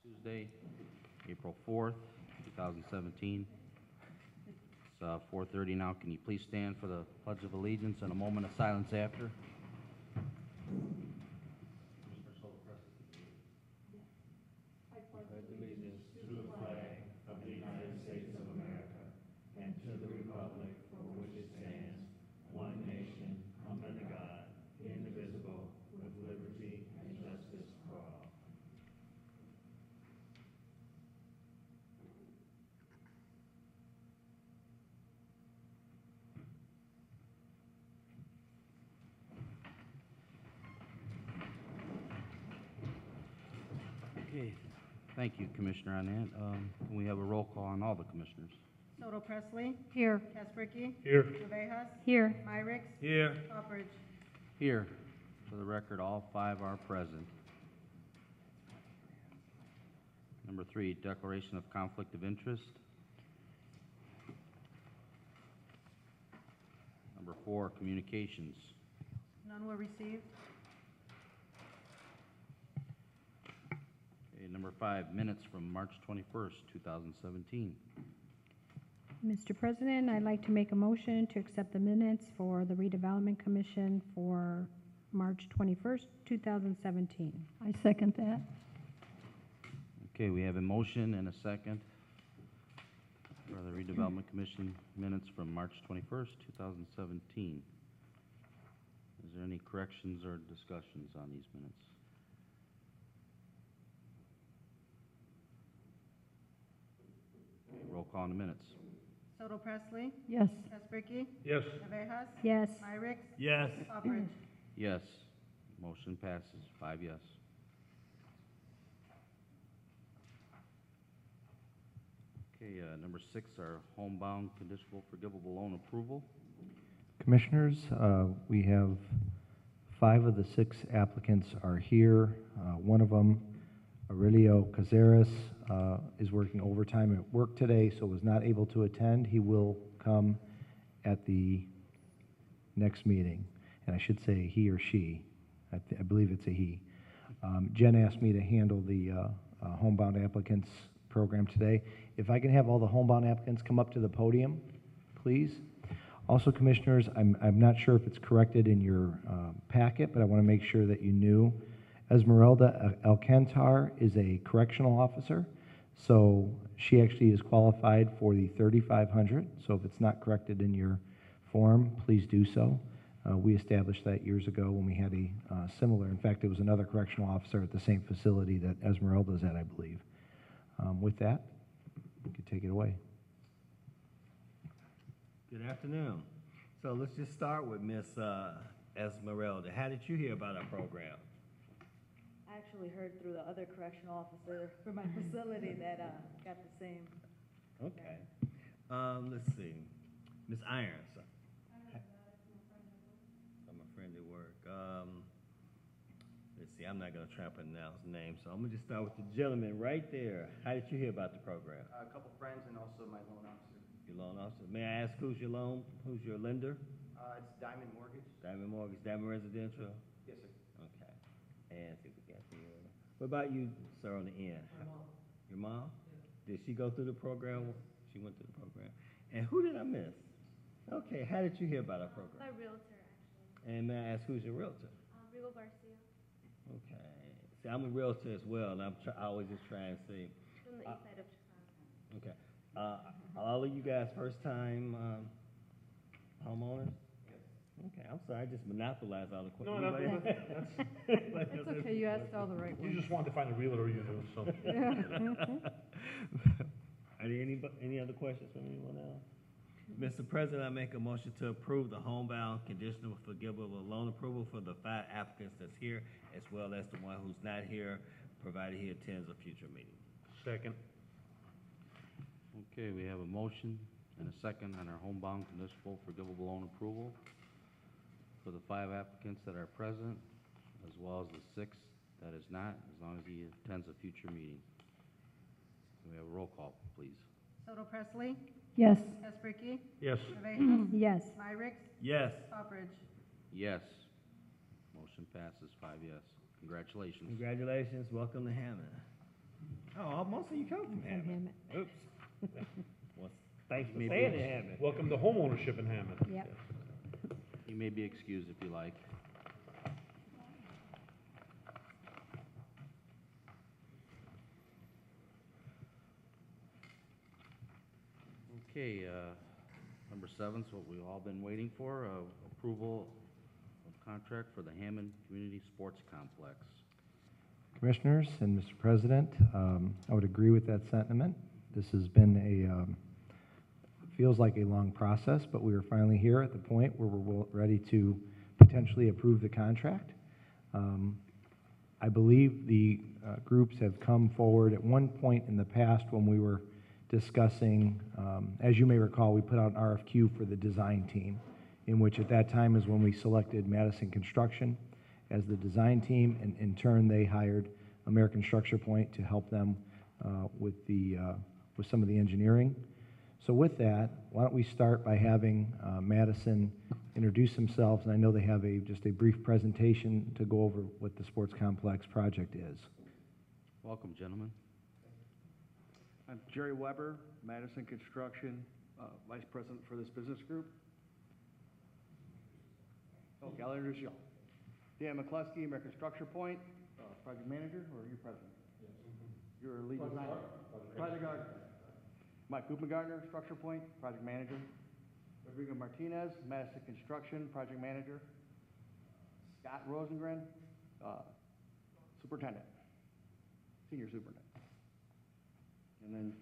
Tuesday, April 4th, 2017. It's 4:30 now. Can you please stand for the Pledge of Allegiance and a moment of silence after? Pledge allegiance to the flag of the United States of America and to the republic for which it stands, one nation, under God, indivisible, with liberty and justice for all. Okay, thank you, Commissioner, on that. Can we have a roll call on all the commissioners? Soto Presley. Here. Casperky. Here. Navejas. Here. Myrick. Here. Upridge. Here. For the record, all 5 are present. Number 3, declaration of conflict of interest. Number 4, communications. None were received. Okay, number 5, minutes from March 21st, 2017. Mr. President, I'd like to make a motion to accept the minutes for the Redevelopment Commission for March 21st, 2017. I second that. Okay, we have a motion and a second for the Redevelopment Commission minutes from March 21st, 2017. Is there any corrections or discussions on these minutes? Okay, roll call on the minutes. Soto Presley. Yes. Casperky. Yes. Navejas. Yes. Myrick. Yes. Upridge. Yes. Motion passes, 5 yes. Okay, number 6, our homebound conditional forgivable loan approval. Commissioners, we have 5 of the 6 applicants are here. One of them, Aurelio Cazares, is working overtime at work today, so was not able to attend. He will come at the next meeting, and I should say he or she. I believe it's a he. Jen asked me to handle the homebound applicants program today. If I can have all the homebound applicants come up to the podium, please. Also, Commissioners, I'm not sure if it's corrected in your packet, but I want to make sure that you knew Esmeralda Alcantar is a correctional officer, so she actually is qualified for the 3,500. So if it's not corrected in your form, please do so. We established that years ago when we had a similar, in fact, it was another correctional officer at the same facility that Esmeralda is at, I believe. With that, you can take it away. Good afternoon. So let's just start with Miss Esmeralda. How did you hear about our program? I actually heard through the other correctional officer for my facility that got the same. Okay. Let's see. Miss Irons. I'm a friend at work. Let's see. I'm not going to try to pronounce names, so I'm going to just start with the gentleman right there. How did you hear about the program? A couple friends and also my loan officer. Your loan officer. May I ask who's your loan? Who's your lender? It's Diamond Mortgage. Diamond Mortgage. Diamond Residential. Yes, sir. Okay. And see if we got here. What about you, sir, on the end? My mom. Your mom? Did she go through the program? She went through the program. And who did I miss? Okay, how did you hear about our program? My realtor, actually. And may I ask who's your realtor? Rigo Garcia. Okay. See, I'm a realtor as well, and I always just try and see. From the east side of Chicago. Okay. All of you guys first-time homeowners? Okay, I'm sorry, I just monopolized all the questions. No, It's okay, you asked all the right you ones. just wanted to find a realtor you knew, so. Are there any other questions from anyone else? Mr. President, I make a motion to approve the homebound conditional forgivable loan approval for the 5 applicants that's here, as well as the one who's not here, provided he attends a future meeting. Second. Okay, we have a motion and a second on our homebound conditional forgivable loan approval for the 5 applicants that are present, as well as the 6th that is not, as long as he attends a future meeting. Can we have a roll call, please? Soto Presley. Yes. Casperky. Yes. Navejas. Yes. Myrick. Yes. Upridge. Yes. Motion passes, 5 yes. Congratulations. Congratulations. Welcome to Hammond. Oh, most of you come from Hammond. Hammond. Oops. Well, thanks for Maybe staying in it's- Hammond. Welcome to homeownership in Hammond. Yep. You may be excused if you like. Okay, number 7's what we've all been waiting for, approval of contract for the Hammond Community Sports Complex. Commissioners and Mr. President, I would agree with that sentiment. This has been feels like a long process, but we are finally here at the point where we're ready to potentially approve the contract. I believe the groups have come forward at one point in the past when we were discussing, as you may recall, we put out an RFQ for the design team, in which at that time is when we selected Madison Construction as the design team, and in turn, they hired American Structure Point to help them with some of the engineering. So with that, why don't we start by having Madison introduce themselves, and I know they have just a brief presentation to go over what the sports complex project is. Welcome, gentlemen. I'm Jerry Weber, Madison Construction, Vice President for this business group. Okay, I'll introduce you all. Dan McCluskey, American Structure Point, Project Manager, or are you President? Yes. You're a lead designer? Project Architect. Mike Gardner, Structure Point, Project Manager. Rodrigo Martinez, Madison Construction, Project Manager. Scott Rosengren, Superintendent, Senior Superintendent. And then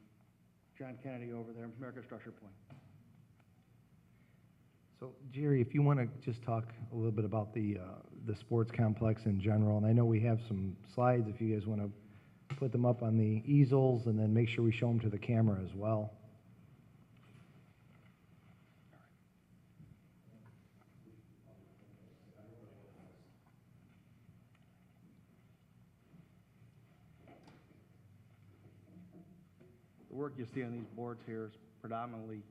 John Kennedy over there, American Structure Point. So Jerry, if you want to just talk a little bit about the sports complex in general, and I know we have some slides if you guys want to put them up on the easels, and then make sure we show them to the camera as well. The work you see on these boards here is predominantly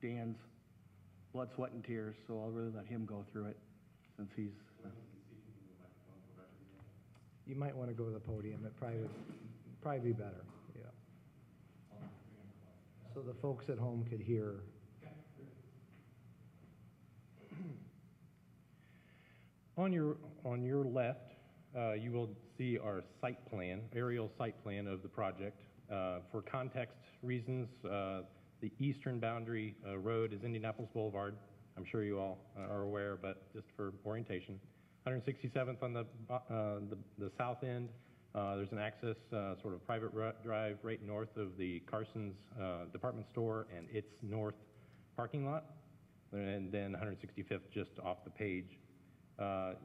Dan's blood, sweat, and tears, so I'll really let him go through it since he's... You might want to go to the podium. It probably be better. Yeah. So the folks at home could hear. On your left, you will see our site plan, aerial site plan of the project. For context reasons, the eastern boundary road is Indianapolis Boulevard. I'm sure you all are aware, but just for orientation. 167th on the south end, there's an access sort of private drive right north of the Carson's department store and its north parking lot, and then 165th just off the page.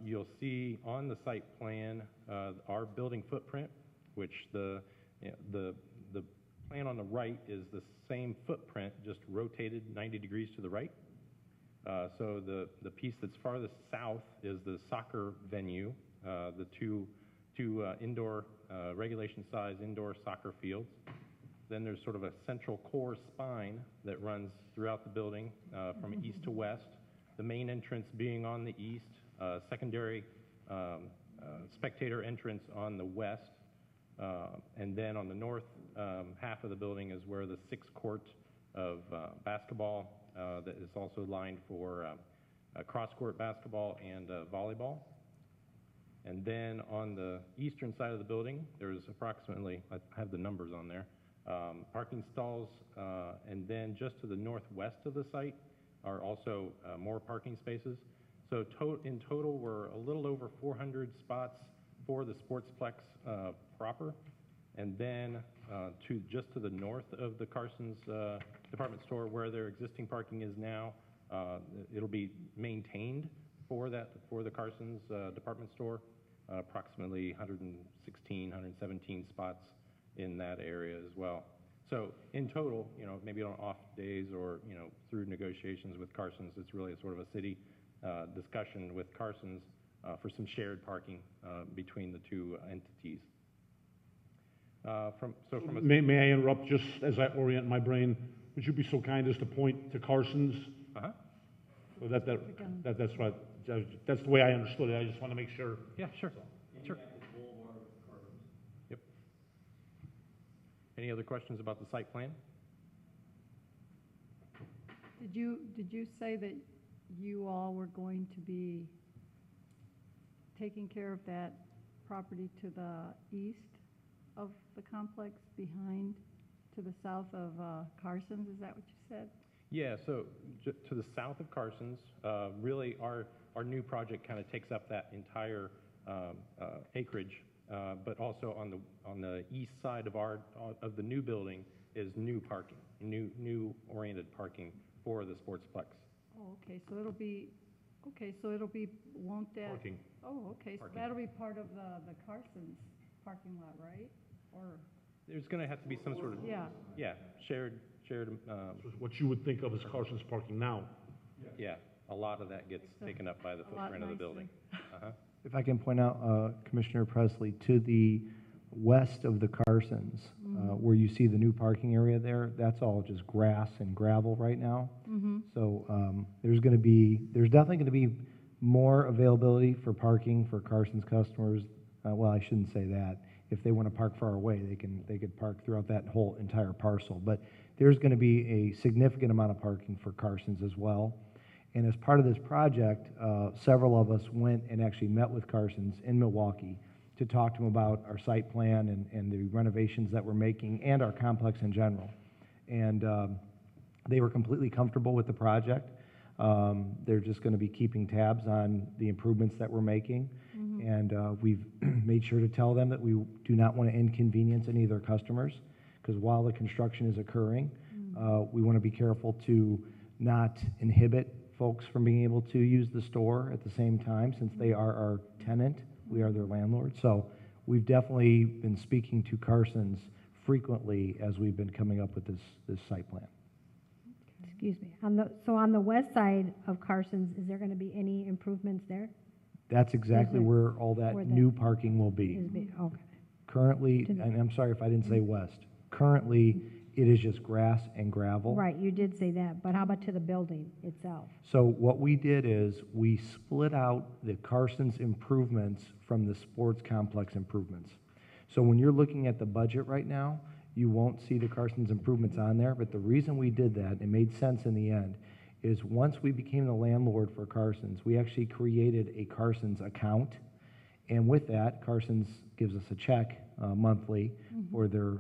You'll see on the site plan our building footprint, which the plan on the right is the same footprint, just rotated 90 degrees to the right. So the piece that's farthest south is the soccer venue, the two indoor, regulation size indoor soccer fields. Then there's sort of a central core spine that runs throughout the building from east to west, the main entrance being on the east, secondary spectator entrance on the west, and then on the north half of the building is where the 6 court of basketball that is also lined for cross-court basketball and volleyball. And then on the eastern side of the building, there's approximately, I have the numbers on there, parking stalls, and then just to the northwest of the site are also more parking spaces. So in total, we're a little over 400 spots for the Sportsplex proper. And then just to the north of the Carson's department store, where their existing parking is now, it'll be maintained for the Carson's department store, approximately 116, 117 spots in that area as well. So in total, maybe on off days or, through negotiations with Carson's, it's really a sort of a city discussion with Carson's for some shared parking between the two entities. May I interrupt just as I orient my brain? Would you be so kind as to point to Carson's? Uh-huh. So that's what, that's the way I understood it. I just want to make sure. Yeah, sure. Sure. Yep. Any other questions about the site plan? Did you say that you all were going to be taking care of that property to the east of the complex, behind, to the south of Carson's? Is that what you said? Yeah, so to the south of Carson's, really our new project kind of takes up that entire acreage, but also on the east side of the new building is new parking, new oriented parking for the sportsplex. Oh, okay, so it'll be, won't that? Parking. Oh, okay, so Parking. that'll be part of the Carson's parking lot, right? Or, There's going to have to be some sort of, yeah, shared, What you would think of as Carson's parking now. yeah, a lot of that gets taken up by the a lot footprint of the building. nicer. Uh-huh. If I can point out, Commissioner Presley, to the west of the Carsons, where you see the new parking area there, that's all just grass and gravel right now. So there's definitely going to be more availability for parking for Carson's customers. Well, I shouldn't say that. If they want to park far away, they could park throughout that whole entire parcel. But there's going to be a significant amount of parking for Carson's as well. And as part of this project, several of us went and actually met with Carson's in Milwaukee to talk to them about our site plan and the renovations that we're making and our complex in general. And they were completely comfortable with the project. They're just going to be keeping tabs on the improvements that we're making. And we've made sure to tell them that we do not want to inconvenience any of their customers, because while the construction is occurring, we want to be careful to not inhibit folks from being able to use the store at the same time, since they are our tenant. We are their landlord. So we've definitely been speaking to Carson's frequently as we've been coming up with this site plan. Excuse me. So on the west side of Carson's, is there going to be any improvements there? That's exactly where all that where new parking will be. Okay. Currently, To the- and I'm sorry if I didn't say west, currently it is just grass and gravel. Right, you did say that, but how about to the building itself? So what we did is we split out the Carson's improvements from the sports complex improvements. So when you're looking at the budget right now, you won't see the Carson's improvements on there, but the reason we did that, it made sense in the end, is once we became the landlord for Carson's, we actually created a Carson's account. And with that, Carson's gives us a check monthly for their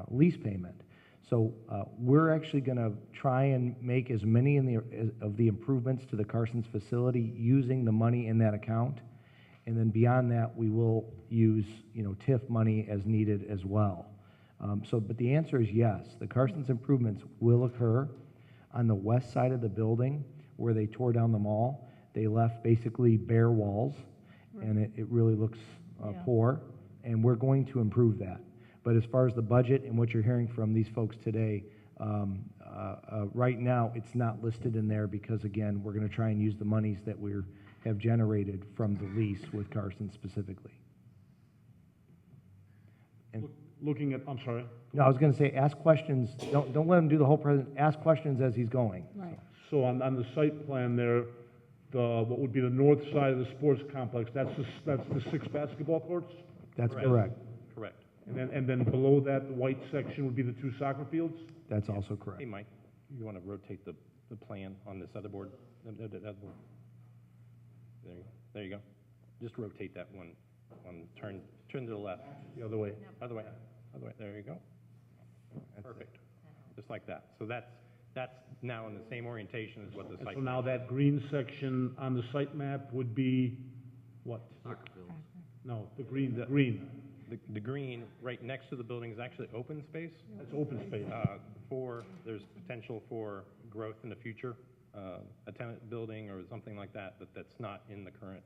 lease payment. So we're actually going to try and make as many of the improvements to the Carson's facility using the money in that account. And then beyond that, we will use, TIF money as needed as well. But the answer is yes. The Carson's improvements will occur on the west side of the building where they tore down the mall. They left basically bare walls, and it really looks poor. And we're going to improve that. But as far as the budget and what you're hearing from these folks today, right now it's not listed in there because, again, we're going to try and use the monies that we have generated from the lease with Carson specifically. And Looking at, I'm sorry. no, I was going to say, ask questions. Don't let him do the whole present. Ask questions as he's going. Right. So on the site plan there, what would be the north side of the sports complex, that's the 6 basketball courts? That's correct. Correct. And then below that, the white section would be the 2 soccer fields? That's also correct. Hey, Mike, you want to rotate the plan on this other board? The other board. There you go. Just rotate that one, turn to the left. The other way. Other way. There you go. Perfect. Just like that. So that's now in the same orientation as what the And site. so now that green section on the site map would be what? Soccer fields. No, the green. The green right next to the building is actually open space. That's open space. There's potential for growth in the future, a tenant building or something like that, but that's not in the current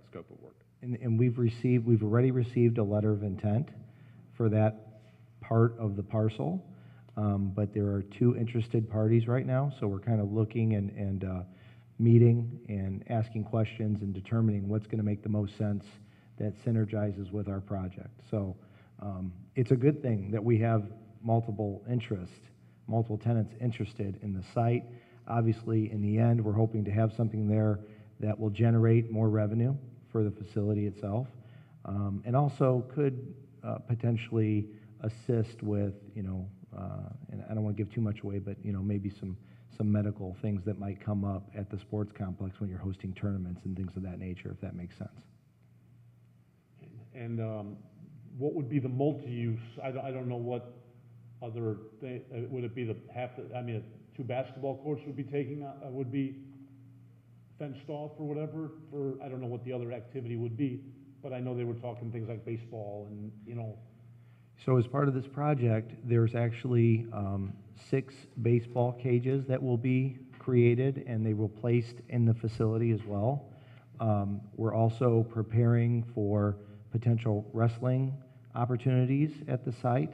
scope of work. And we've already received a letter of intent for that part of the parcel, but there are 2 interested parties right now, so we're kind of looking and meeting and asking questions and determining what's going to make the most sense that synergizes with our project. So it's a good thing that we have multiple tenants interested in the site. Obviously, in the end, we're hoping to have something there that will generate more revenue for the facility itself, and also could potentially assist with, and I don't want to give too much away, but, maybe some medical things that might come up at the sports complex when you're hosting tournaments and things of that nature, if that makes sense. And what would be the multi-use? I don't know what other thing, would it be two basketball courts would be would be fenced off or whatever? I don't know what the other activity would be, but I know they were talking things like baseball and, So as part of this project, there's actually 6 baseball cages that will be created, and they will be placed in the facility as well. We're also preparing for potential wrestling opportunities at the site.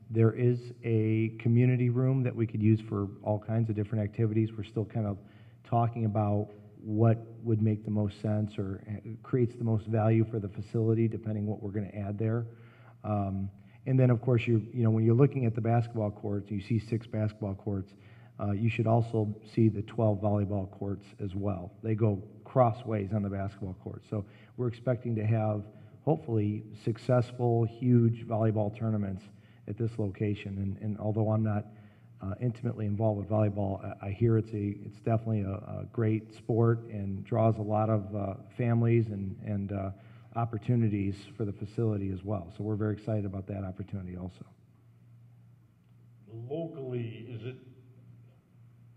There is a community room that we could use for all kinds of different activities. We're still kind of talking about what would make the most sense or creates the most value for the facility, depending what we're going to add there. And then, of course, when you're looking at the basketball courts, you see 6 basketball courts. You should also see the 12 volleyball courts as well. They go crossways on the basketball courts. So we're expecting to have, hopefully, successful, huge volleyball tournaments at this location. And although I'm not intimately involved with volleyball, I hear it's definitely a great sport and draws a lot of families and opportunities for the facility as well. So we're very excited about that opportunity also. Locally, is it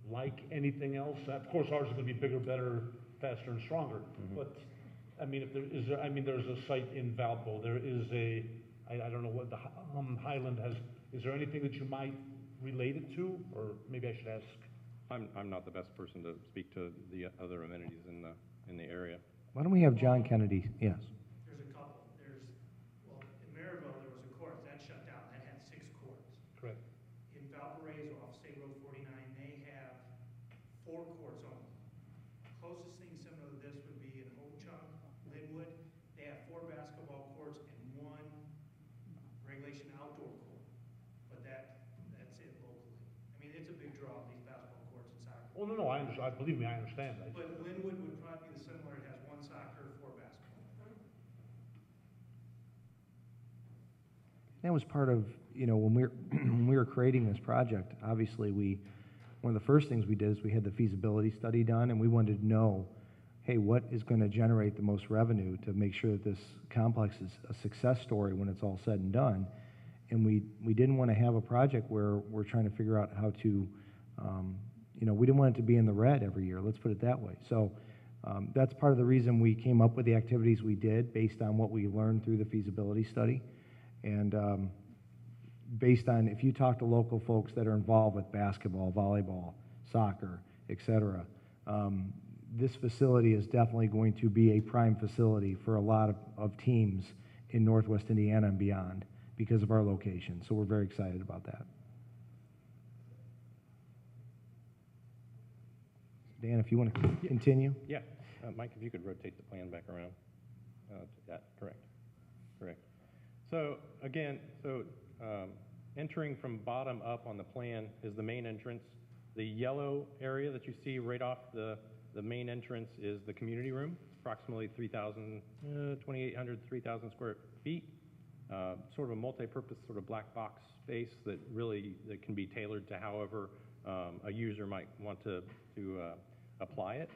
like anything else? Of course, ours is going to be bigger, better, faster, and stronger. Mm-hmm. But there's a site in Valpo. There is I don't know what the Highland has. Is there anything that you might relate it to, or maybe I should ask? I'm not the best person to speak to the other amenities in the area. Why don't we have John Kennedy? Yes. There's a couple. In Maryville, there was a court that shut down. That had 6 courts. Correct. In Valparaiso, off State Road 49, they have 4 courts only. Closest thing similar to this would be in Ho-Chunk, Linwood. They have 4 basketball courts and 1 regulation outdoor court. But that's it locally. It's a big draw, these basketball courts and soccer. Oh, no, I understand. Believe me, I understand. But Linwood would probably be similar. It has 1 soccer, 4 basketball. That was part of, when we were creating this project, obviously one of the first things we did is we had the feasibility study done, and we wanted to know, hey, what is going to generate the most revenue to make sure that this complex is a success story when it's all said and done. And we didn't want to have a project where we're trying to figure out how to, we didn't want it to be in the red every year, let's put it that way. So that's part of the reason we came up with the activities we did based on what we learned through the feasibility study. And based on, if you talk to local folks that are involved with basketball, volleyball, soccer, etc., this facility is definitely going to be a prime facility for a lot of teams in Northwest Indiana and beyond because of our location. So we're very excited about that. Dan, if you want to continue. Yeah. Mike, if you could rotate the plan back around. Correct. So again, entering from bottom up on the plan is the main entrance. The yellow area that you see right off the main entrance is the community room, approximately 2,800, 3,000 square feet. Sort of a multi-purpose sort of black box space that can be tailored to however a user might want to apply it.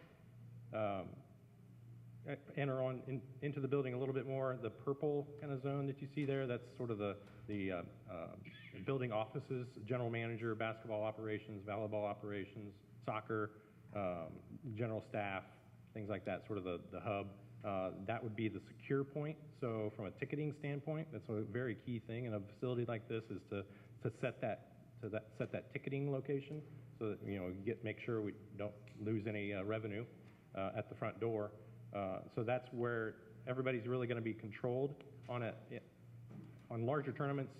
Enter on into the building a little bit more. The purple kind of zone that you see there, that's sort of the building offices, general manager, basketball operations, volleyball operations, soccer, general staff, things like that, sort of the hub. That would be the secure point. So from a ticketing standpoint, that's a very key thing in a facility like this is to set that ticketing location so that make sure we don't lose any revenue at the front door. So that's where everybody's really going to be controlled on larger tournaments.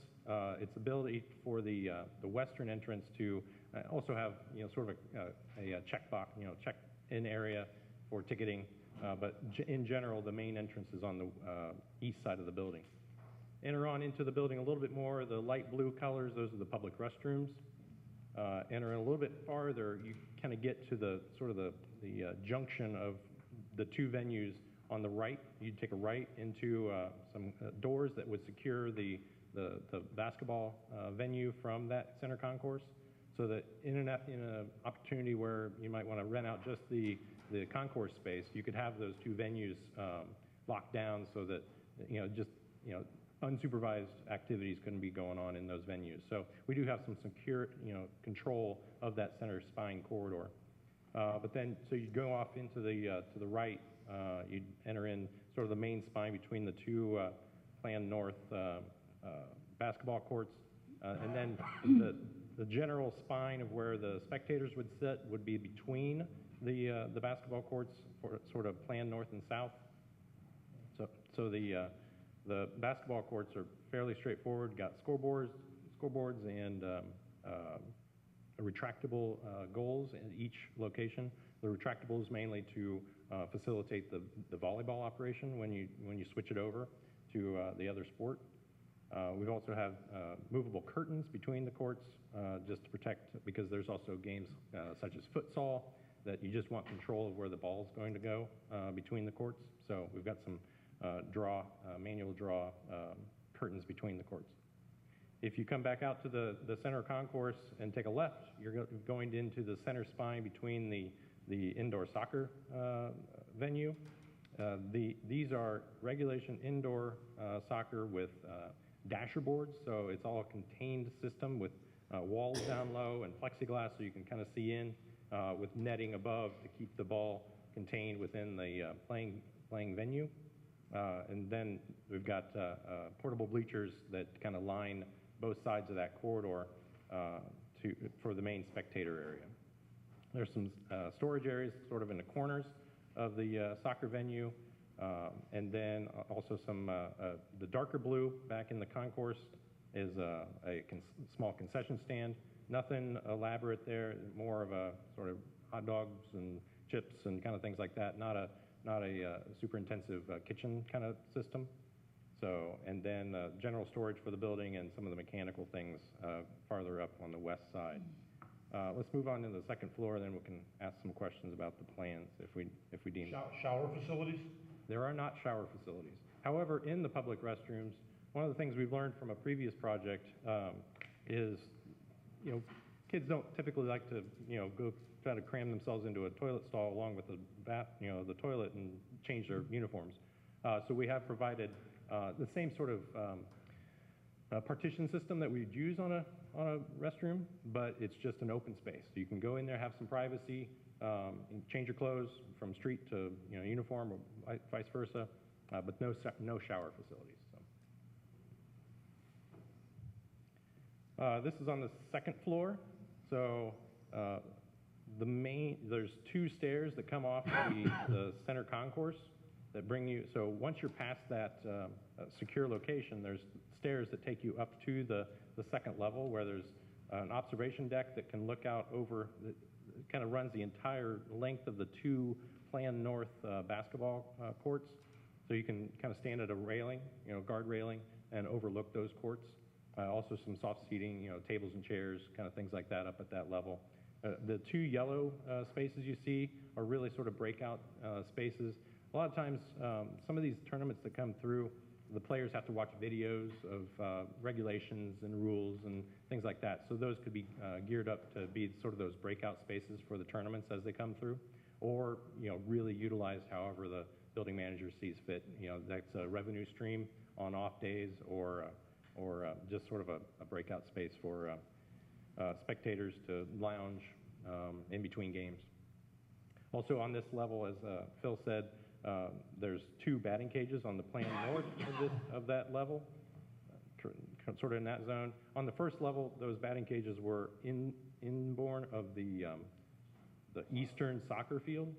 Its ability for the western entrance to also have sort of a checkbox, check-in area for ticketing. But in general, the main entrance is on the east side of the building. Enter on into the building a little bit more. The light blue colors, those are the public restrooms. Enter in a little bit farther, you kind of get to the sort of the junction of the 2 venues On the right, you'd take a right into some doors that would secure the basketball venue from that center concourse, so that in an opportunity where you might want to rent out just the concourse space, you could have those two venues locked down so that, unsupervised activities couldn't be going on in those venues. So we do have some secure, control of that center spine corridor. But then, so you go off into to the right, you'd enter in sort of the main spine between the two planned north basketball courts, and then the general spine of where the spectators would sit would be between the basketball courts, for sort of planned north and south. So the basketball courts are fairly straightforward. Got scoreboards, and retractable goals in each location. The retractable is mainly to facilitate the volleyball operation when you switch it over to the other sport. We also have movable curtains between the courts just to protect, because there's also games such as futsal that you just want control of where the ball is going to go between the courts. So we've got some manual draw curtains between the courts. If you come back out to the center concourse and take a left, you're going into the center spine between the indoor soccer venue. These are regulation indoor soccer with dasher boards, so it's all a contained system with walls down low and plexiglass so you can kind of see in, with netting above to keep the ball contained within the playing venue. And then we've got portable bleachers that kind of line both sides of that corridor for the main spectator area. There's some storage areas sort of in the corners of the soccer venue, and then also some, the darker blue back in the concourse is a small concession stand. Nothing elaborate there, more of a sort of hot dogs and chips and kind of things like that, not a super intensive kitchen kind of system. So, and then general storage for the building and some of the mechanical things farther up on the west side. Let's move on to the second floor, then we can ask some questions about the plans if we deem. Shower facilities? There are not shower facilities. However, in the public restrooms, one of the things we've learned from a previous project is, kids don't typically like to, go try to cram themselves into a toilet stall along with the the toilet and change their uniforms. So we have provided the same sort of partition system that we'd use on a restroom, but it's just an open space. So you can go in there, have some privacy, and change your clothes from street to uniform or vice versa, but no shower facilities. So. This is on the second floor. So there's two stairs that come off the center concourse that bring you, so once you're past that secure location, there's stairs that take you up to the second level, where there's an observation deck that can look out over, it kind of runs the entire length of the two planned north basketball courts. So you can kind of stand at a railing, guard railing, and overlook those courts. Also some soft seating, tables and chairs, kind of things like that up at that level. The two yellow spaces you see are really sort of breakout spaces. A lot of times, some of these tournaments that come through, the players have to watch videos of regulations and rules and things like that. So those could be geared up to be sort of those breakout spaces for the tournaments as they come through, or really utilized however the building manager sees fit. That's a revenue stream on off days, or just sort of a breakout space for spectators to lounge in between games. Also on this level, as Phil said, there's two batting cages on the plan north of that level, sort of in that zone. On the first level, those batting cages were inborn of the eastern soccer field.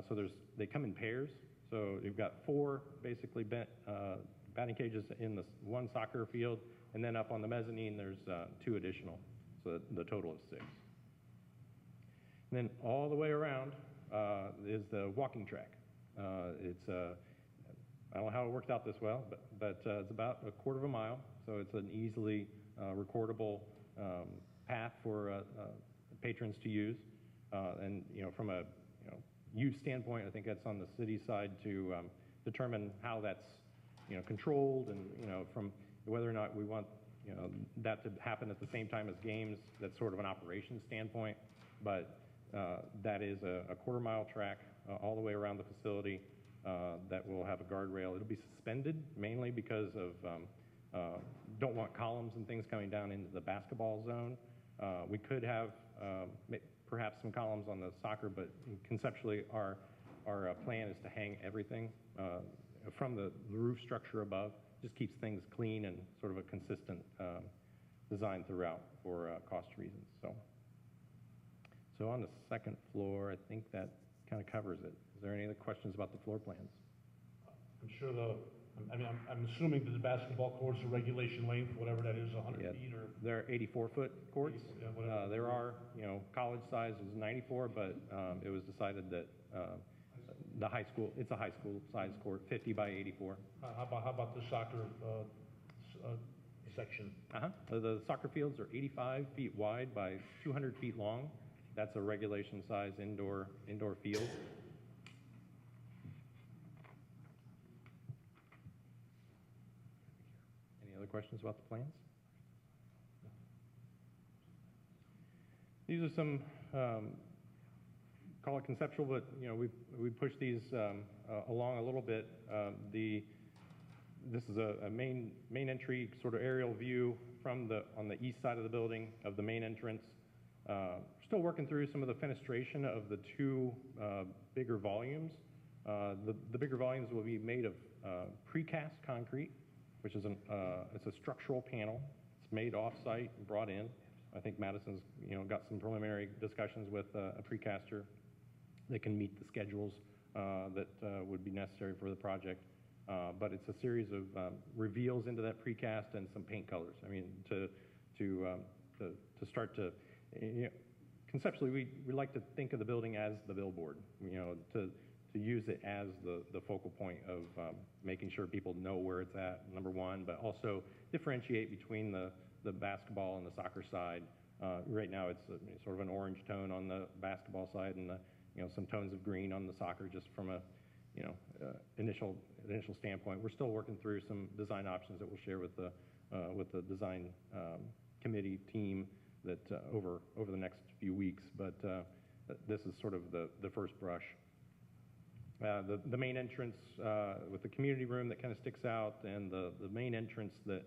So they come in pairs. So you've got four basically batting cages in the one soccer field, and then up on the mezzanine there's two additional, so the total of 6. And then all the way around is the walking track. I don't know how it worked out this well, but it's about a quarter of a mile, so it's an easily recordable path for patrons to use. And from a use standpoint, I think that's on the city side to determine how that's, controlled and, from whether or not we want, that to happen at the same time as games. That's sort of an operations standpoint, but that is a quarter-mile track all the way around the facility that will have a guardrail. It'll be suspended mainly because of don't want columns and things coming down into the basketball zone. We could have perhaps some columns on the soccer, but conceptually our plan is to hang everything from the roof structure above. Just keeps things clean and sort of a consistent design throughout for cost reasons. So on the second floor, I think that kind of covers it. Is there any other questions about the floor plans? I'm sure I'm assuming that the basketball courts are regulation length, whatever that is, 100 feet or? They're 84-foot courts. 84, yeah, whatever. There are, college size is 94, but it was decided that it's a high school size court, 50 by 84. How about the soccer section? The soccer fields are 85 feet wide by 200 feet long. That's a regulation size indoor field. Any other questions about the plans? These are some, call it conceptual, but we push these along a little bit. This is a main entry sort of aerial view on the east side of the building of the main entrance. Still working through some of the fenestration of the two bigger volumes. The bigger volumes will be made of precast concrete, which is it's a structural panel. It's made off-site and brought in. I think Madison's got some preliminary discussions with a precaster that can meet the schedules that would be necessary for the project. But it's a series of reveals into that precast and some paint colors. I mean, to start to, conceptually, we like to think of the building as the billboard, to use it as the focal point of making sure people know where it's at, number one, but also differentiate between the basketball and the soccer side. Right now it's sort of an orange tone on the basketball side and some tones of green on the soccer, just from a initial standpoint. We're still working through some design options that we'll share with the design committee team that over the next few weeks, but this is sort of the first brush. The main entrance with the community room that kind of sticks out, and the main entrance that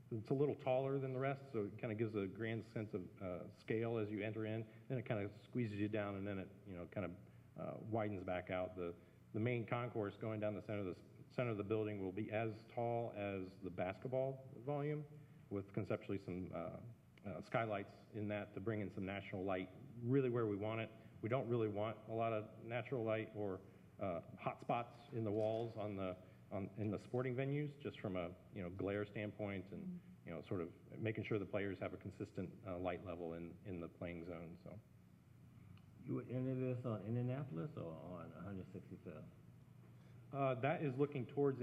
it's a little taller than the rest, so it kind of gives a grand sense of scale as you enter in. Then it kind of squeezes you down, and then it kind of widens back out. The main concourse going down the center of the building will be as tall as the basketball volume, with conceptually some skylights in that to bring in some natural light really where we want it. We don't really want a lot of natural light or hot spots in the walls in the sporting venues, just from a glare standpoint, and sort of making sure the players have a consistent light level in the playing zone. So You would enter this on Indianapolis or on 165th? that is looking towards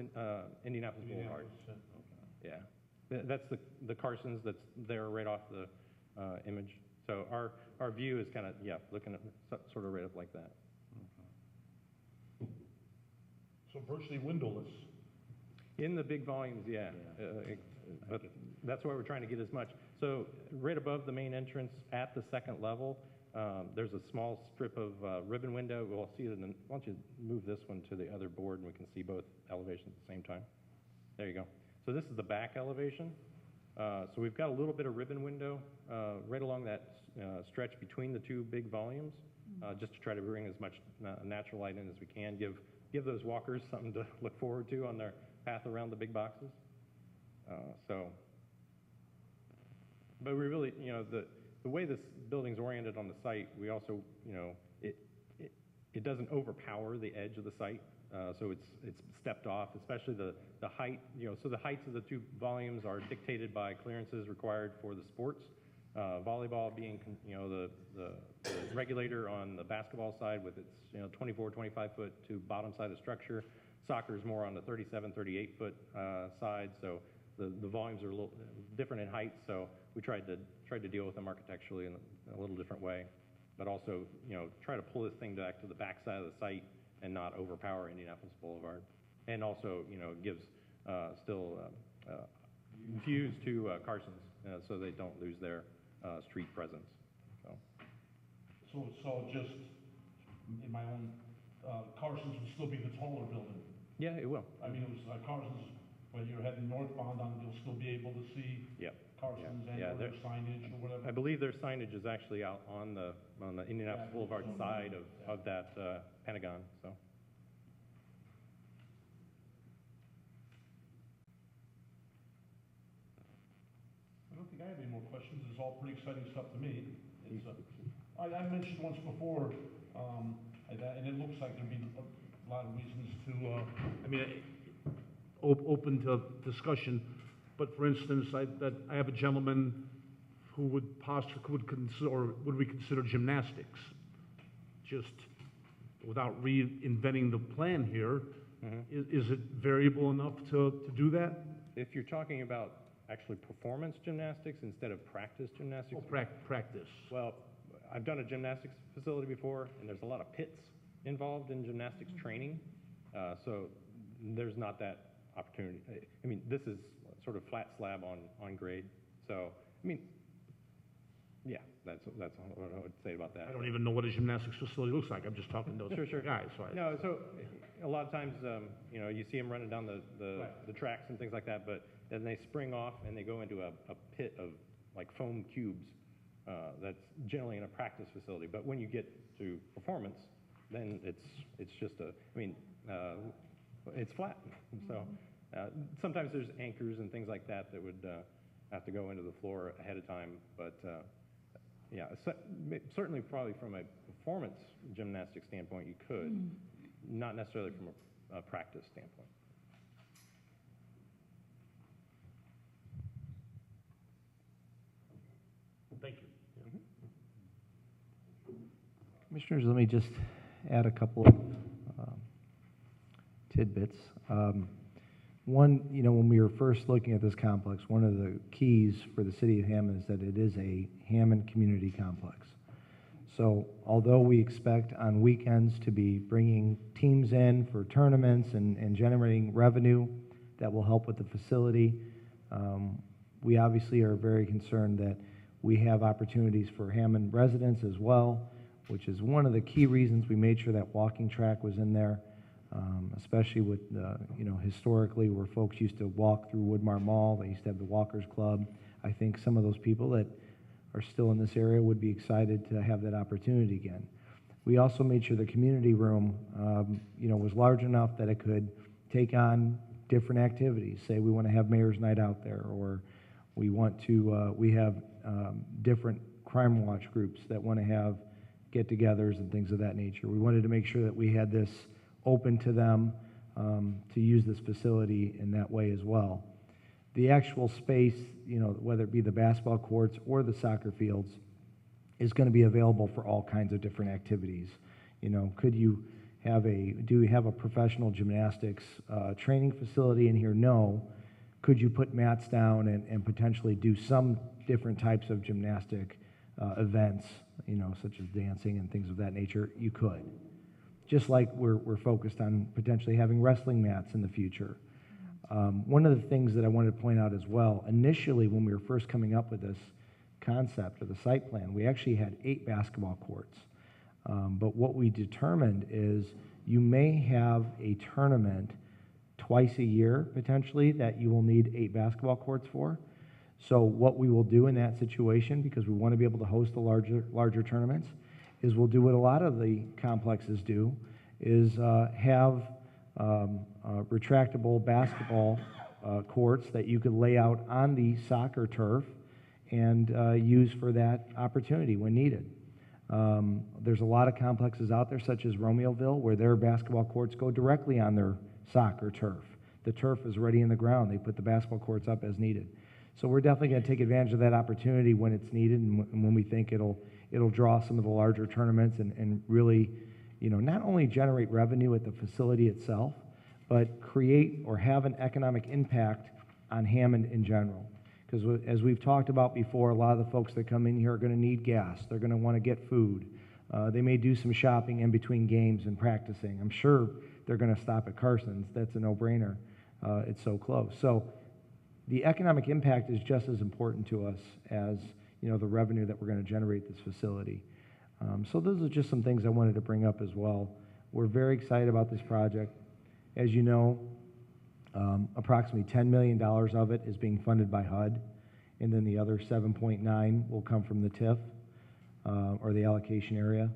Indianapolis Boulevard. Yeah, that's the Carsons that's there right off the image. So our view is kind of looking at sort of right up like that. So virtually windowless. In the big volumes, yeah. But that's why we're trying to get as much. So right above the main entrance at the second level, there's a small strip of ribbon window. We'll see it why don't you move this one to the other board and we can see both elevations at the same time. There you go. So this is the back elevation. So we've got a little bit of ribbon window right along that stretch between the two big volumes, just to try to bring as much natural light in as we can, give those walkers something to look forward to on their path around the big boxes. But we really, the way this building's oriented on the site, we also, it doesn't overpower the edge of the site. So it's stepped off, especially the height, so the heights of the two volumes are dictated by clearances required for the sports. Volleyball being, the regulator on the basketball side with its, 24, 25 foot to bottom side of the structure. Soccer is more on the 37, 38 foot side. So the volumes are a little different in height. So we tried to deal with them architecturally in a little different way, but also, try to pull this thing back to the back side of the site and not overpower Indianapolis Boulevard. And also, you know, gives still views to Carson's so they don't lose their street presence. So just, in my own, Carson's would still be the taller building. Yeah, it will. I mean, it was Carson's, when you're heading northbound, you'll still be able to see Yep. Carson's and Yeah, or their signage or whatever. I believe their signage is actually out on the Indianapolis Boulevard side of that Pentagon, so. I don't think I have any more questions. It's all pretty exciting stuff to me. It's, I mentioned once before, and it looks like there'd be a lot of reasons to, I mean, open to discussion. But for instance, I have a gentleman who would consider, or would we consider gymnastics? Just without reinventing the plan here, is it variable enough to do that? If you're talking about actually performance gymnastics instead of practice gymnastics? Oh, practice. Well, I've done a gymnastics facility before, and there's a lot of pits involved in gymnastics training, so there's not that opportunity. I mean, this is sort of flat slab on grade, so, I mean, yeah, that's what I would say about that. I don't even know what a gymnastics facility looks like. I'm just talking to those Sure. guys. So No, so a lot of times, you know, you see them running down the tracks and things like that, but then they spring off and they go into a pit of like foam cubes that's generally in a practice facility. But when you get to performance, then it's just it's flat. So sometimes there's anchors and things like that that would have to go into the floor ahead of time, but yeah, certainly probably from a performance gymnastics standpoint, you could, not necessarily from a practice standpoint. thank you. Commissioners, let me just add a couple of tidbits. One, you know, when we were first looking at this complex, one of the keys for the city of Hammond is that it is a Hammond community complex. So although we expect on weekends to be bringing teams in for tournaments and generating revenue that will help with the facility, we obviously are very concerned that we have opportunities for Hammond residents as well, which is one of the key reasons we made sure that walking track was in there. Especially with, you know, historically where folks used to walk through Woodmar Mall, they used to have the Walkers Club. I think some of those people that are still in this area would be excited to have that opportunity again. We also made sure the community room, you know, was large enough that it could take on different activities. Say we want to have Mayor's Night out there, or we want to, we have different crime watch groups that want to have get-togethers and things of that nature. We wanted to make sure that we had this open to them to use this facility in that way as well. The actual space, you know, whether it be the basketball courts or the soccer fields, is going to be available for all kinds of different activities. You know, do you have a professional gymnastics training facility in here? No. Could you put mats down and potentially do some different types of gymnastic events, you know, such as dancing and things of that nature? You could. Just like we're focused on potentially having wrestling mats in the future. One of the things that I wanted to point out as well, initially when we were first coming up with this concept or the site plan, we actually had 8 basketball courts. But what we determined is you may have a tournament twice a year, potentially, that you will need 8 basketball courts for. So what we will do in that situation, because we want to be able to host the larger tournaments, is we'll do what a lot of the complexes do, is have retractable basketball courts that you could lay out on the soccer turf and use for that opportunity when needed. There's a lot of complexes out there, such as Romeoville, where their basketball courts go directly on their soccer turf. The turf is already in the ground. They put the basketball courts up as needed. So we're definitely going to take advantage of that opportunity when it's needed and when we think it'll draw some of the larger tournaments and really, you know, not only generate revenue at the facility itself, but create or have an economic impact on Hammond in general. Because as we've talked about before, a lot of the folks that come in here are going to need gas. They're going to want to get food. They may do some shopping in between games and practicing. I'm sure they're going to stop at Carson's. That's a no-brainer. It's so close. So the economic impact is just as important to us as, you know, the revenue that we're going to generate this facility. So those are just some things I wanted to bring up as well. We're very excited about this project. As you know, approximately $10 million of it is being funded by HUD, and then the other 7.9 will come from the TIF, or the allocation area.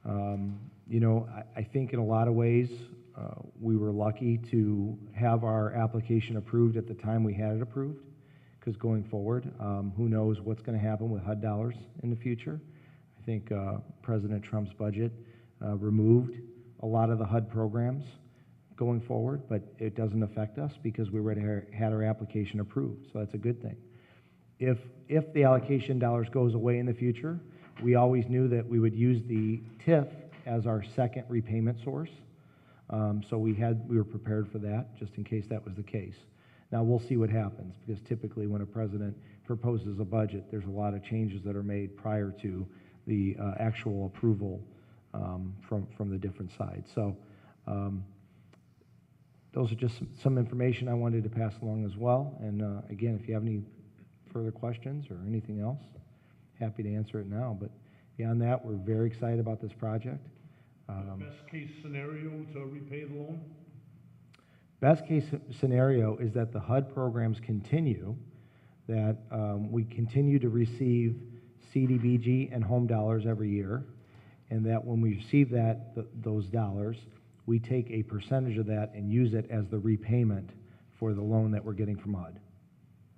You know, I think in a lot of ways, we were lucky to have our application approved at the time we had it approved, because going forward, who knows what's going to happen with HUD dollars in the future. I think President Trump's budget removed a lot of the HUD programs going forward, but it doesn't affect us because we already had our application approved, so that's a good thing. If the allocation dollars goes away in the future, we always knew that we would use the TIF as our second repayment source. So we were prepared for that, just in case that was the case. Now, we'll see what happens, because typically when a president proposes a budget, there's a lot of changes that are made prior to the actual approval from the different sides. So those are just some information I wanted to pass along as well. And again, if you have any further questions or anything else, happy to answer it now. But beyond that, we're very excited about this project. Best case scenario to repay the loan? Best case scenario is that the HUD programs continue, that we continue to receive CDBG and home dollars every year, and that when we receive those dollars, we take a percentage of that and use it as the repayment for the loan that we're getting from HUD.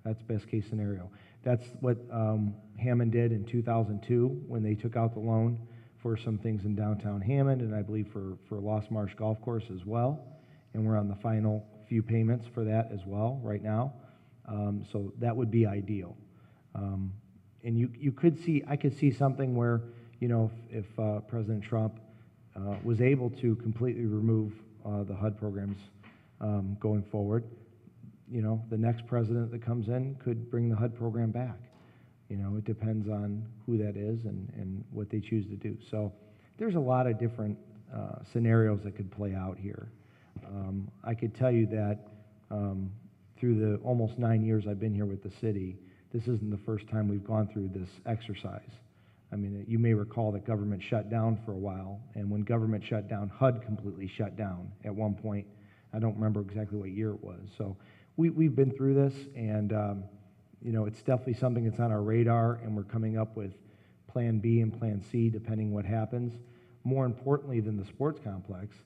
That's best case scenario. That's what Hammond did in 2002 when they took out the loan for some things in downtown Hammond, and I believe for Lost Marsh Golf Course as well. And we're on the final few payments for that as well right now. So that would be ideal. And you could see, I could see something where, you know, if President Trump was able to completely remove the HUD programs going forward, you know, the next president that comes in could bring the HUD program back. You know, it depends on who that is and what they choose to do. So there's a lot of different scenarios that could play out here. I could tell you that through the almost 9 years I've been here with the city, this isn't the first time we've gone through this exercise. I mean, you may recall that government shut down for a while, and when government shut down, HUD completely shut down at one point. I don't remember exactly what year it was. So we've been through this, and you know, it's definitely something that's on our radar, and we're coming up with Plan B and Plan C depending what happens. More importantly than the sports complex,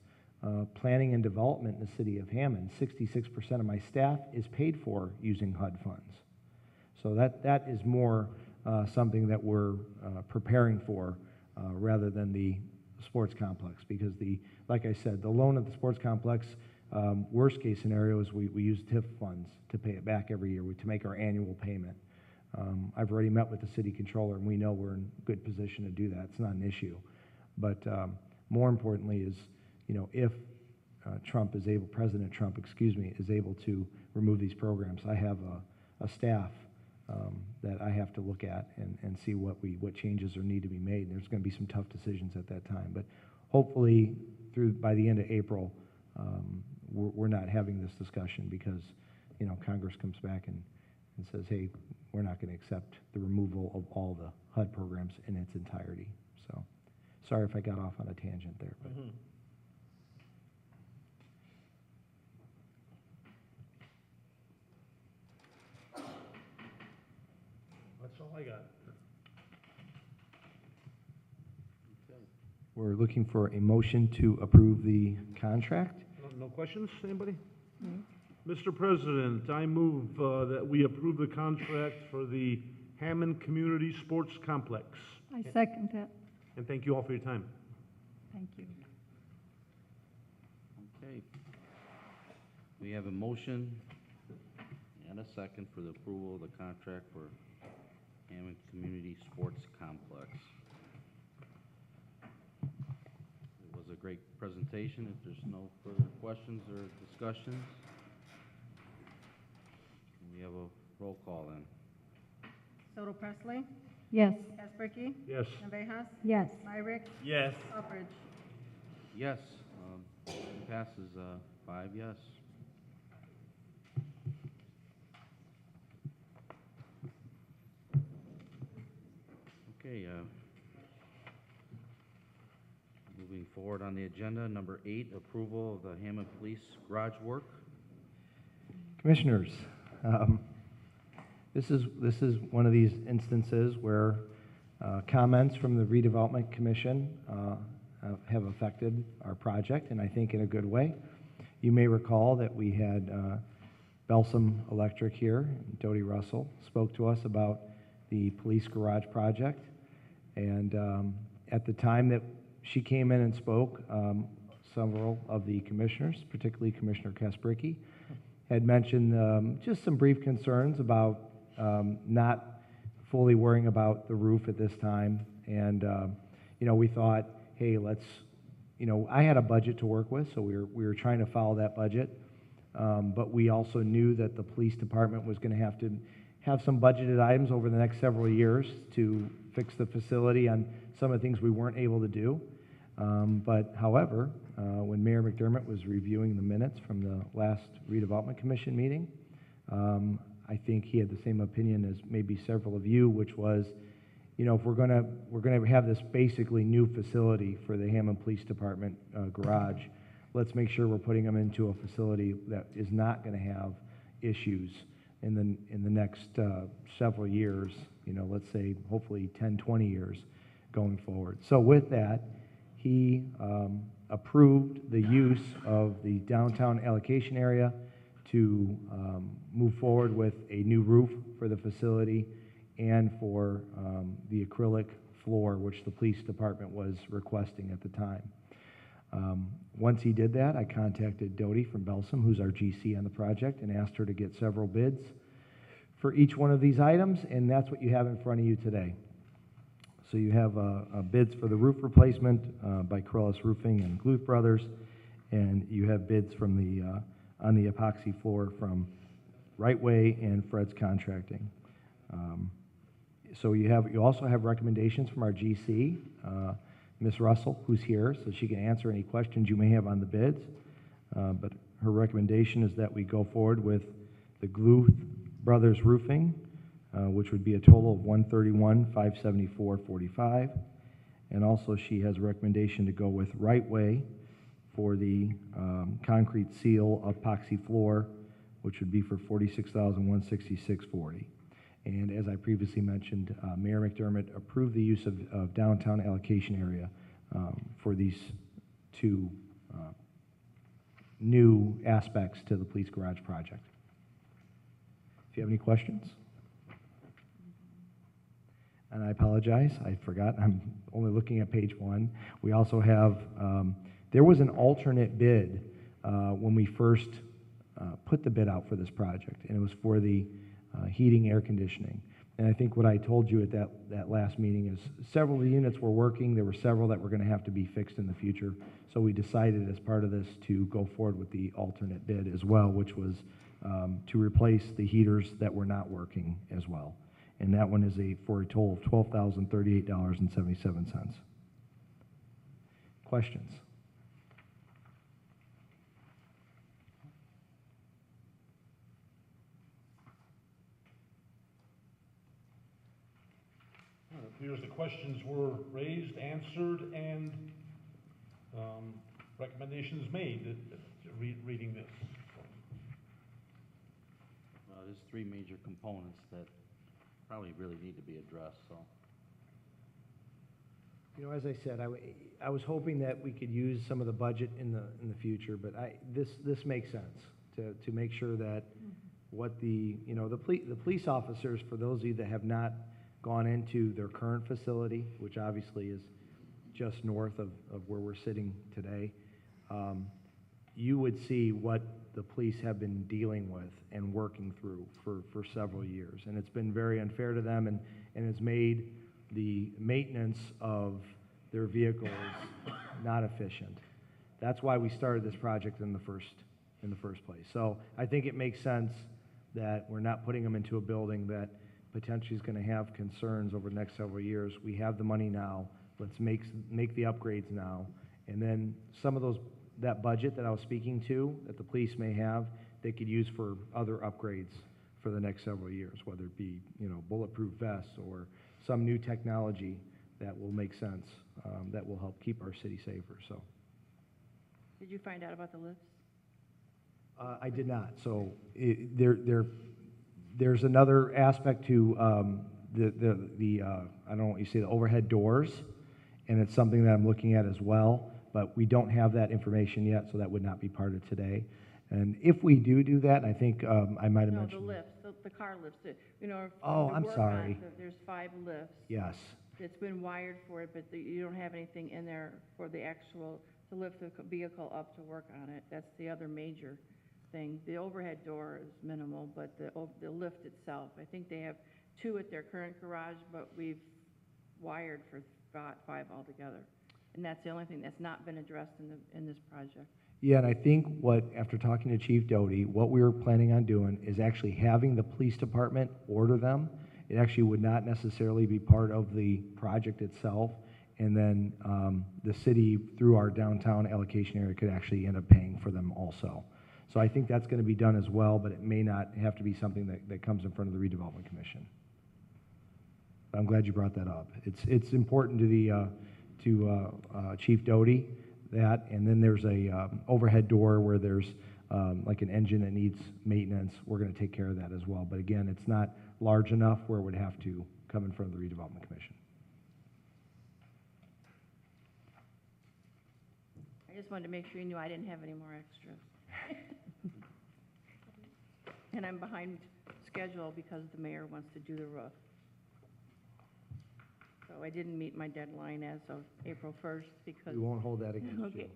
planning and development in the city of Hammond, 66% of my staff is paid for using HUD funds. So that is more something that we're preparing for rather than the sports complex, because like I said, the loan at the sports complex, worst case scenario is we use TIF funds to pay it back every year, to make our annual payment. I've already met with the city controller, and we know we're in good position to do that. It's not an issue. But more importantly is, you know, if President Trump, is able to remove these programs, I have a staff that I have to look at and see what changes are need to be made. There's going to be some tough decisions at that time, but hopefully by the end of April, we're not having this discussion because, you know, Congress comes back and says, hey, we're not going to accept the removal of all the HUD programs in its entirety. So sorry if I got off on a tangent there. But. Mm-hmm. That's all I got. We're looking for a motion to approve the contract. No questions, anybody? Mr. President, I move that we approve the contract for the Hammond Community Sports Complex. I second that. And thank you all for your time. Thank you. Okay. We have a motion and a second for the approval of the contract for Hammond Community Sports Complex. It was a great presentation. If there's no further questions or discussions, we have a roll call then. Soto Presley, Yes. Kasperky? Yes. Navejas? Yes. Myrick? Yes. Selfridge? Yes, passes, 5 yes. Okay, moving forward on the agenda, number 8, approval of the Hammond Police garage work. Commissioners, this is one of these instances where comments from the Redevelopment Commission have affected our project, and I think in a good way. You may recall that we had Belsum Electric here, and Dodie Russell spoke to us about the police garage project, and at the time that she came in and spoke, several of the commissioners, particularly Commissioner Kasperky, had mentioned just some brief concerns about not fully worrying about the roof at this time. And, we thought, hey, let's, I had a budget to work with, so we were trying to follow that budget. But we also knew that the police department was going to have some budgeted items over the next several years to fix the facility on some of the things we weren't able to do. But however, when Mayor McDermott was reviewing the minutes from the last Redevelopment Commission meeting, I think he had the same opinion as maybe several of you, which was, if we're gonna have this basically new facility for the Hammond Police Department garage, let's make sure we're putting them into a facility that is not going to have issues in the next several years. Let's say hopefully 10, 20 years going forward. So with that, he approved the use of the downtown allocation area to move forward with a new roof for the facility and for the acrylic floor, which the police department was requesting at the time. Once he did that, I contacted Dodie from Belsum, who's our GC on the project, and asked her to get several bids for each one of these items, and that's what you have in front of you today. So you have bids for the roof replacement by Corellis Roofing and Gluth Brothers, and you have bids from on the epoxy floor from Right Way and Fred's Contracting. So you also have recommendations from our GC, Ms. Russell, who's here, so she can answer any questions you may have on the bids. But her recommendation is that we go forward with the Gluth Brothers Roofing, which would be a total of $131,574.45. And also she has a recommendation to go with Right Way for the concrete seal epoxy floor, which would be for $46,166.40. And as I previously mentioned, Mayor McDermott approved the use of downtown allocation area for these two new aspects to the police garage project. If you have any questions? And I apologize, I forgot, I'm only looking at page 1. We also have, there was an alternate bid when we first put the bid out for this project, and it was for the heating, air conditioning. And I think what I told you at that last meeting is several of the units were working. There were several that were going to have to be fixed in the future. So we decided as part of this to go forward with the alternate bid as well, which was to replace the heaters that were not working as well. And that one is for a total of $12,038.77. Questions? It appears the questions were raised, answered, and recommendations made reading this. There's 3 major components that probably really need to be addressed, so. As I said, I was hoping that we could use some of the budget in the future, but this makes sense to make sure that what the police officers, for those of you that have not gone into their current facility, which obviously is just north of where we're sitting today, you would see what the police have been dealing with and working through for several years. And it's been very unfair to them and has made the maintenance of their vehicles not efficient. That's why we started this project in the first place. So I think it makes sense that we're not putting them into a building that potentially is gonna have concerns over the next several years. We have the money now, let's make the upgrades now. And then some of those, that budget that I was speaking to, that the police may have, they could use for other upgrades for the next several years, whether it be, you know, bulletproof vests or some new technology that will make sense, that will help keep our city safer, so. Did you find out about the lifts? I did not, so there's another aspect to I don't know what you say, the overhead doors, and it's something that I'm looking at as well, but we don't have that information yet, so that would not be part of today. And if we do that, I think I might have No, mentioned. the lifts, the car lifts, you know. Oh, to I'm work sorry. on, there's 5 lifts. Yes, It's been wired for it, but you don't have anything in there for the actual, to lift the vehicle up to work on it. That's the other major thing. The overhead door is minimal, but the lift itself, I think they have 2 at their current garage, but we've wired for 5 altogether. And that's the only thing that's not been addressed in this project. yeah, and I think after talking to Chief Doty, what we were planning on doing is actually having the police department order them. It actually would not necessarily be part of the project itself, and then the city, through our downtown allocation area, could actually end up paying for them also. So I think that's gonna be done as well, but it may not have to be something that comes in front of the redevelopment commission. But I'm glad you brought that up. It's important to the, Chief Doty, that, and then there's a overhead door where there's like an engine that needs maintenance. We're gonna take care of that as well. But again, it's not large enough where it would have to come in front of the redevelopment commission. I just wanted to make sure you knew I didn't have any more extras. And I'm behind schedule because the mayor wants to do the roof. So I didn't meet my deadline as of April 1st because. We won't hold that against you. Okay.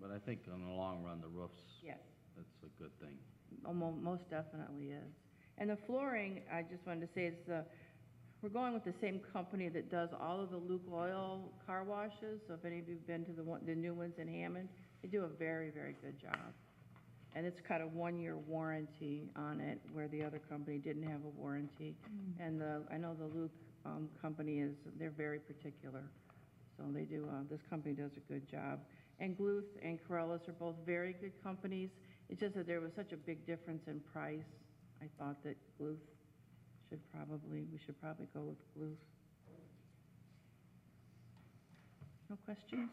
But I think in the long run, the roofs, Yes, that's a good thing. most definitely is. And the flooring, I just wanted to say, we're going with the same company that does all of the Luke Oil car washes. So if any of you've been to the new ones in Hammond, they do a very, very good job. And it's got a 1-year warranty on it, where the other company didn't have a warranty. And I know the Luke company they're very particular. So they do, this company does a good job. And Gluth and Corellis are both very good companies. It's just that there was such a big difference in price. I thought that Gluth we should probably go with Gluth. No questions?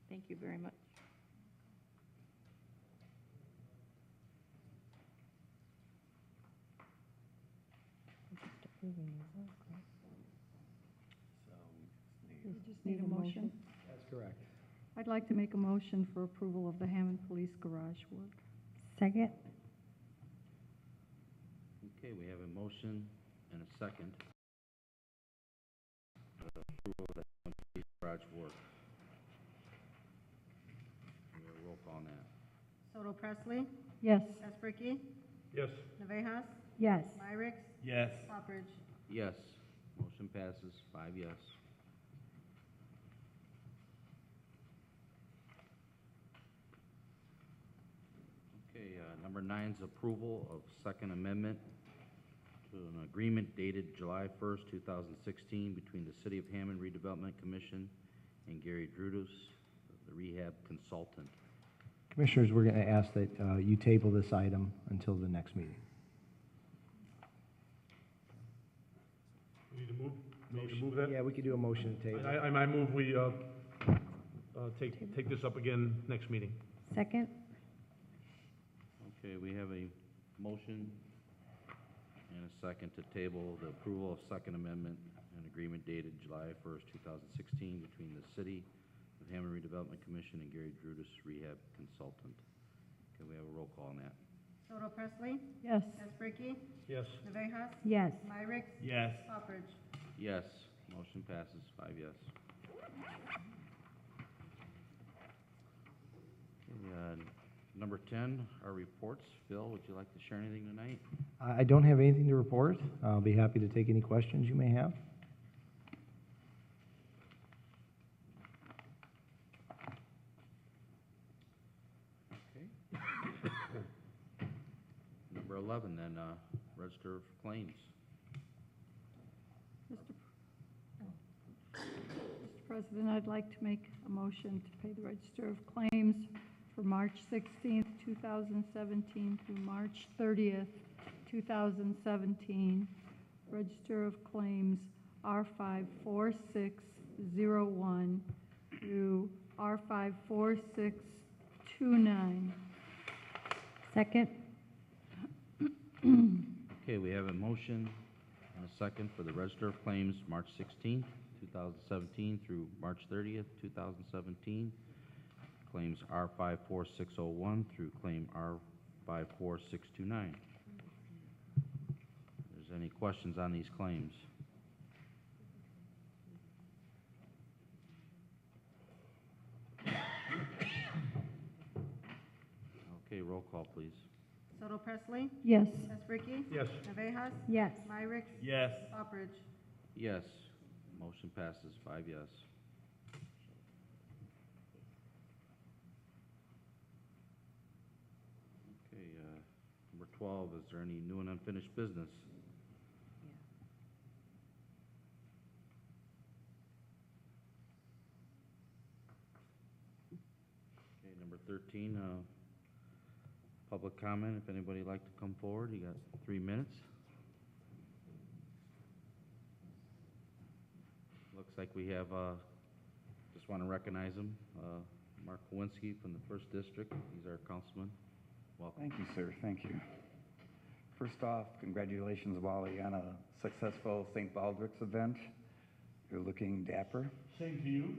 Thank you very much. You just need a motion? That's correct. I'd like to make a motion for approval of the Hammond Police Garage work. Second? Okay, we have a motion and a second. Approval of the police garage work. We have a roll call on that. Soto Presley, Yes. Espricki, Yes. Navejas, Yes. Myrick, Yes. Poppers. Yes, motion passes, 5 yes. Okay, number 9 is approval of Second Amendment to an agreement dated July 1st, 2016 between the City of Hammond Redevelopment Commission and Gary Drudis, the rehab consultant. Commissioners, we're gonna ask that you table this item until the next meeting. We need to move that? Yeah, we could do a motion to table. I move we take this up again next meeting. Second? Okay, we have a motion and a second to table the approval of Second Amendment, an agreement dated July 1st, 2016 between the City of Hammond Redevelopment Commission and Gary Drudis, rehab consultant. Can we have a roll call on that? Soto Presley, Yes. Espricki, Yes. Navejas, Yes. Myrick, Yes. Poppers. Yes, motion passes, 5 yes. Okay, number 10, our reports. Phil, would you like to share anything tonight? I don't have anything to report. I'll be happy to take any questions you may have. Okay. Number 11 then, Register of Claims. Mr. President, I'd like to make a motion to pay the Register of Claims for March 16th, 2017 through March 30th, 2017. Register of Claims R54601 through R54629. Second? Okay, we have a motion and a second for the Register of Claims, March 16th, 2017 through March 30th, 2017. Claims R54601 through claim R54629. If there's any questions on these claims? Okay, roll call, please. Soto Presley? Yes. Tesbricki? Yes. Navejas? Yes. Myrick? Yes. Stoppridge? Yes. Motion passes 5 yes. Okay, number 12, is there any new and unfinished business? Okay, number 13, public comment. If anybody would like to come forward, you got 3 minutes. Looks like we have, just want to recognize him, Mark Kowinski from the 1st District. He's our councilman. Welcome. Thank you, sir. Thank you. First off, congratulations, Wally, on a successful St. Baldrick's event. You're looking dapper. Same to you.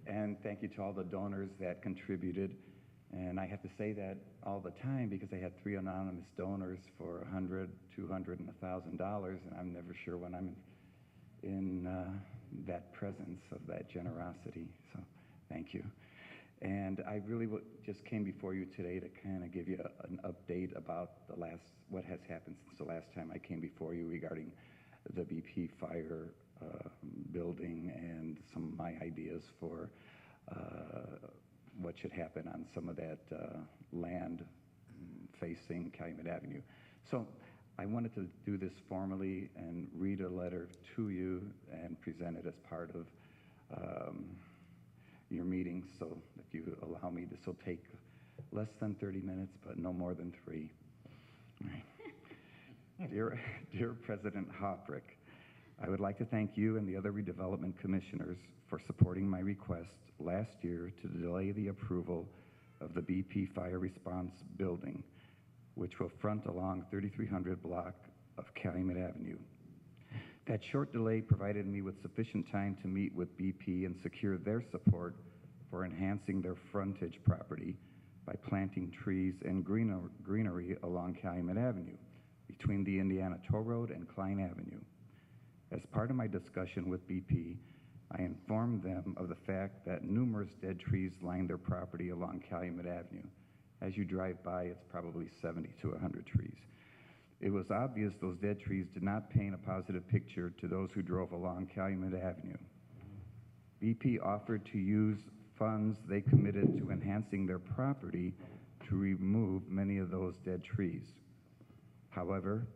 And thank you to all the donors that contributed. And I have to say that all the time because I had 3 anonymous donors for $100, $200, and $1,000, and I'm never sure when I'm in that presence of that generosity. So thank you. And I really just came before you today to kind of give you an update about what has happened since the last time I came before you regarding the BP fire building and some of my ideas for what should happen on some of that land facing Calumet Avenue. So I wanted to do this formally and read a letter to you and present it as part of your meeting. So if you allow me, this will take less than 30 minutes, but no more than 3. All right. Dear President Hoprick, I would like to thank you and the other redevelopment commissioners for supporting my request last year to delay the approval of the BP fire response building, which will front along 3300 block of Calumet Avenue. That short delay provided me with sufficient time to meet with BP and secure their support for enhancing their frontage property by planting trees and greenery along Calumet Avenue between the Indiana Toll Road and Klein Avenue. As part of my discussion with BP, I informed them of the fact that numerous dead trees line their property along Calumet Avenue. As you drive by, it's probably 70 to 100 trees. It was obvious those dead trees did not paint a positive picture to those who drove along Calumet Avenue. BP offered to use funds they committed to enhancing their property to remove many of those dead trees. However,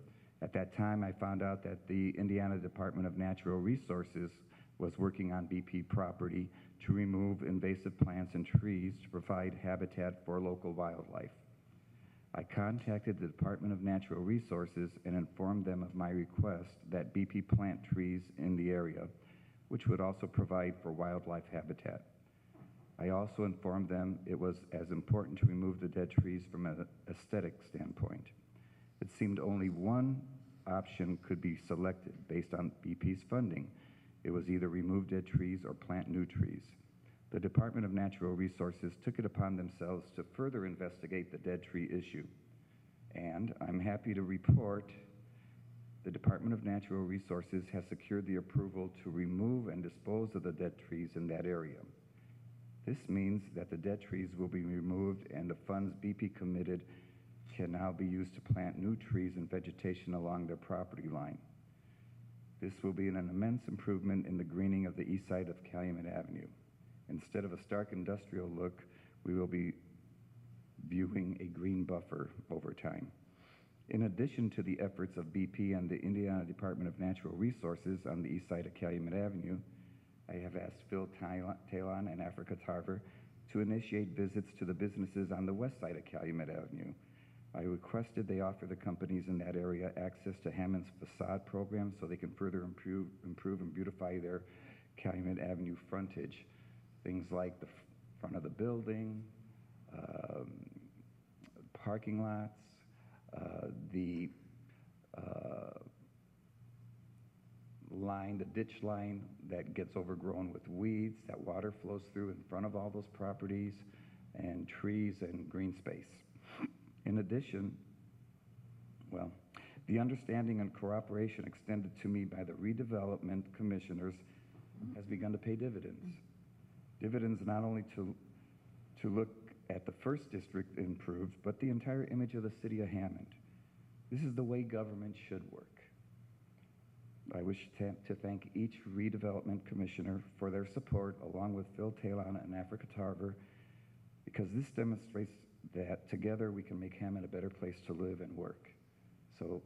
at that time, I found out that the Indiana Department of Natural Resources was working on BP property to remove invasive plants and trees to provide habitat for local wildlife. I contacted the Department of Natural Resources and informed them of my request that BP plant trees in the area, which would also provide for wildlife habitat. I also informed them it was as important to remove the dead trees from an aesthetic standpoint. It seemed only one option could be selected based on BP's funding. It was either remove dead trees or plant new trees. The Department of Natural Resources took it upon themselves to further investigate the dead tree issue. And I'm happy to report the Department of Natural Resources has secured the approval to remove and dispose of the dead trees in that area. This means that the dead trees will be removed and the funds BP committed can now be used to plant new trees and vegetation along their property line. This will be an immense improvement in the greening of the east side of Calumet Avenue. Instead of a stark industrial look, we will be viewing a green buffer over time. In addition to the efforts of BP and the Indiana Department of Natural Resources on the east side of Calumet Avenue, I have asked Phil Talon and Africa Tarver to initiate visits to the businesses on the west side of Calumet Avenue. I requested they offer the companies in that area access to Hammond's facade program so they can further improve and beautify their Calumet Avenue frontage. Things like the front of the building, parking lots, the ditch line that gets overgrown with weeds, that water flows through in front of all those properties, and trees and green space. In addition, well, the understanding and cooperation extended to me by the redevelopment commissioners has begun to pay dividends. Dividends not only to look at the first district improved, but the entire image of the city of Hammond. This is the way government should work. I wish to thank each redevelopment commissioner for their support, along with Phil Talon and Africa Tarver, because this demonstrates that together we can make Hammond a better place to live and work. So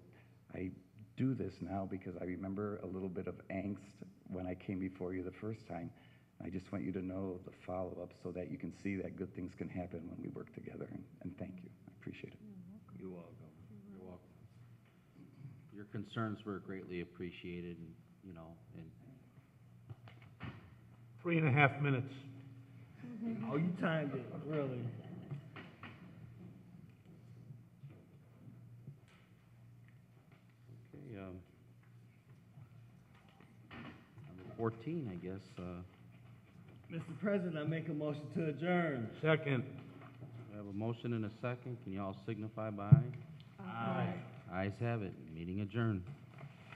I do this now because I remember a little bit of angst when I came before you the first time. I just want you to know the follow-up so that you can see that good things can happen when we work together, and thank you. I appreciate it. You're welcome. You're welcome. Your concerns were greatly appreciated, and, you know, and 3.5 minutes. Oh, you timed it, really. okay, number 14, I guess, Mr. President, I make a motion to adjourn. Second. we have a motion and a second. Can you all signify by? Aye. Ayes have it. Meeting adjourned.